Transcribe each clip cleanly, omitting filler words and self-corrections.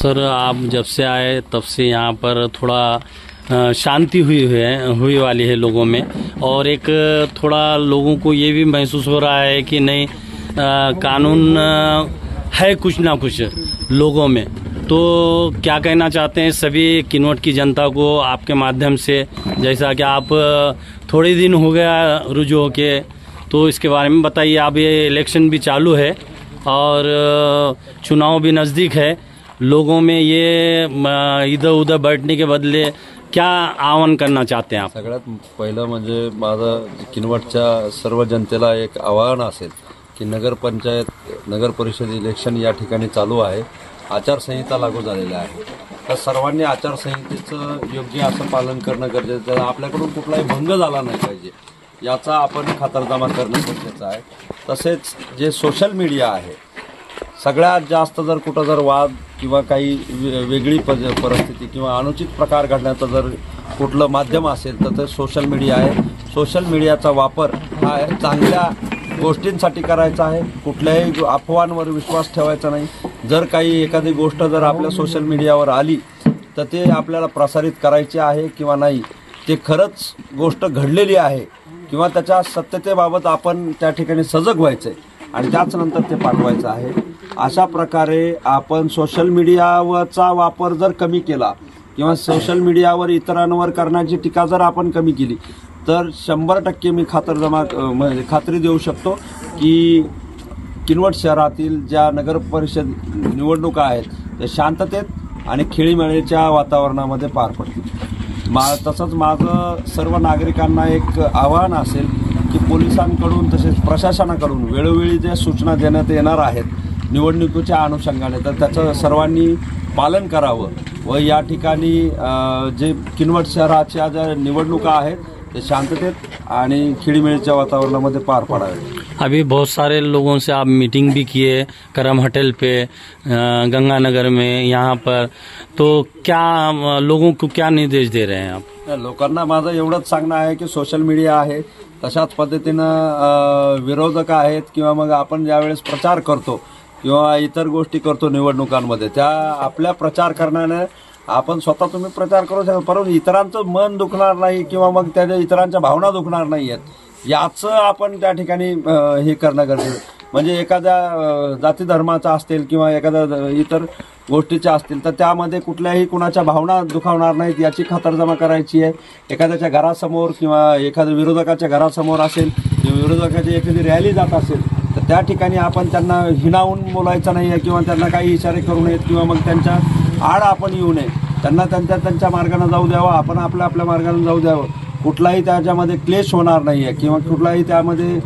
Sir, आप जब से आए तब से यहाँ पर थोड़ा शांति हुई वाली है लोगों में, और एक थोड़ा लोगों को ये भी महसूस हो रहा है कि नहीं, कानून है कुछ ना कुछ लोगों में। तो क्या कहना चाहते हैं सभी किन्नौर की जनता को आपके माध्यम से, जैसा कि आप थोड़े दिन हो गया रुजू होके, तो इसके बारे में बताइए। अब ये इलेक्शन भी चालू है और चुनाव भी नज़दीक है, लोगों में ये इधर उधर बैठने के बदले क्या आवाहन करना चाहते हैं आप? सगळ्यात पहिलं म्हणजे माझं किनवटच्या सर्व जनतेला एक आवाहन असेल की नगर परिषद इलेक्शन या ठिकाणी चालू आहे, आचारसंहिता लागू झालेली आहे, तर सर्वांनी आचारसंहितेचं योग्य असं पालन करणं गरजेचं आहे। आपल्याकडून कुठलाही भंग झाला नाही पाहिजे याचा आपण खातरजमा करणं गरजेचं आहे। तसेच जे सोशल मीडिया आहे, सगळ्यात जास्त जर कुठं जर वाद किंवा काही वेगळी परिस्थिती किंवा अनुचित प्रकार घडण्याचं जर कुठलं माध्यम असेल तर ते सोशल मीडिया आहे। सोशल मीडियाचा वापर हा चांगल्या गोष्टींसाठी करायचा आहे, कुठल्याही अफवांवर विश्वास ठेवायचा नाही। जर काही एखादी गोष्ट जर आपल्या सोशल मीडियावर आली तर ते आपल्याला प्रसारित करायची आहे किंवा नाही, ते खरंच गोष्ट घडलेली आहे किंवा त्याच्या सत्यतेबाबत आपण त्या ठिकाणी सजग व्हायचं आहे आणि त्याच नंतर ते पाठवायचं आहे। अशा प्रकारे आपण सोशल मीडियाचा वापर जर कमी केला किंवा सोशल मीडियावर इतरांवर करण्याची टीका जर आपण कमी केली तर 100% मी खात्री देऊ शकतो की किनवट शहरातील ज्या नगर परिषद निवडणुका आहेत त्या शांततेत आणि खेळीमेळीच्या वातावरणामध्ये पार पडतील। तसंच माझं सर्व नागरिकांना एक आवाहन असेल की पोलिसांकडून तसेच प्रशासनाकडून वेळोवेळी ज्या सूचना देण्यात येणार आहेत निवडणुकीच्या अनुषंगाने, तर त्याचं सर्वांनी पालन करावं व या ठिकाणी जे किनवट शहराच्या ज्या निवडणुका आहेत ते शांततेत आणि खेळीमेळीच्या वातावरणामध्ये पार पाडावे। अभी बहुत सारे लोगों से आप मीटिंग भी किए करम होटल पे, गंगानगर में, यहाँ पर, तो क्या लोगों को क्या निर्देश दे रहे हैं आप? लोकांना माझं एवढंच सांगणं आहे की सोशल मीडिया आहे, तशाच पद्धतीनं विरोधक आहेत किंवा मग आपण ज्यावेळेस प्रचार करतो किंवा इतर गोष्टी करतो निवडणुकांमध्ये, त्या आपल्या प्रचार करण्याने आपण स्वतः तुम्ही प्रचार करू शकता, परंतु इतरांचं मन दुखणार नाही किंवा मग त्या इतरांच्या भावना दुखणार नाही आहेत याचं आपण त्या ठिकाणी हे करणं गरजेचं। म्हणजे एखाद्या जाती धर्माचा असतील किंवा एखाद्या इतर गोष्टीच्या असतील तर त्यामध्ये कुठल्याही कुणाच्या भावना दुखावणार नाहीत याची खातरजमा करायची आहे। एखाद्याच्या घरासमोर किंवा एखाद्या विरोधकाच्या घरासमोर असेल किंवा विरोधकाची एखादी रॅली जात असेल तर त्या ठिकाणी आपण त्यांना हिणावून बोलायचं नाही आहे किंवा त्यांना काही इशारे करू नयेत किंवा मग त्यांच्या आड आपण येऊ नये, त्यांना त्यांच्या मार्गाने जाऊ द्यावं, आपण आपल्या मार्गाने जाऊ द्यावं। कुठलाही त्याच्यामध्ये क्लेश होणार नाही आहे किंवा कुठलाही त्यामध्ये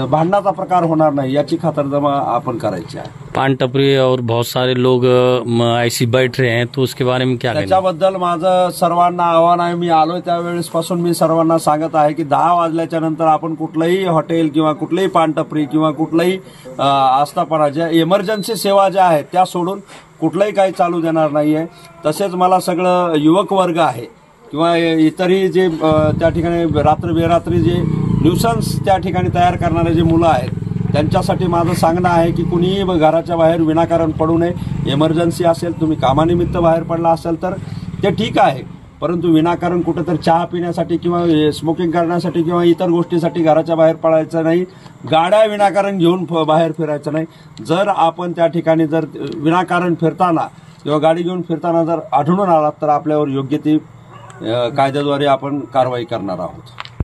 भांडणाचा प्रकार होणार नाही याची खातरजमा आपण करायची आहे। पान टपरी और बहुत सारे लोग ऐसी बैठ रहे हैं, तो उसके बारे में क्या? त्याच्याबद्दल माझं सर्वांना आव्हान आहे, मी आलोय त्यावेळेसपासून मी सर्वांना सांगत आहे की 10 वाजल्याच्या नंतर आपण कुठलंही हॉटेल किंवा कुठलंही पान टपरी किंवा कुठलंही आस्थापना ज्या इमर्जन्सी सेवा ज्या आहेत त्या सोडून कुठलंही काही चालू देणार नाही आहे। तसेच मला सगळं युवक वर्ग आहे किंवा इतरही जे त्या ठिकाणी रात्र बेरात्री जे न्यूसन्स त्या ठिकाणी तयार करणारे जे मुलं आहेत त्यांच्यासाठी माझं सांगणं आहे की कुणीही घराच्या बाहेर विनाकारण पडू नये। इमर्जन्सी असेल, तुम्ही कामानिमित्त बाहेर पडला असेल तर ते ठीक आहे, परंतु विनाकारण कुठेतरी चहा पिण्यासाठी किंवा स्मोकिंग करण्यासाठी किंवा इतर गोष्टीसाठी घराच्या बाहेर पडायचं नाही। गाड्या विनाकारण घेऊन बाहेर फिरायचं नाही। जर आपण त्या ठिकाणी जर विनाकारण फिरताना किंवा गाडी घेऊन फिरताना जर आढळून आलात तर आपल्यावर योग्य ती कायद्याद्वारे आपण कारवाई करणार आहोत।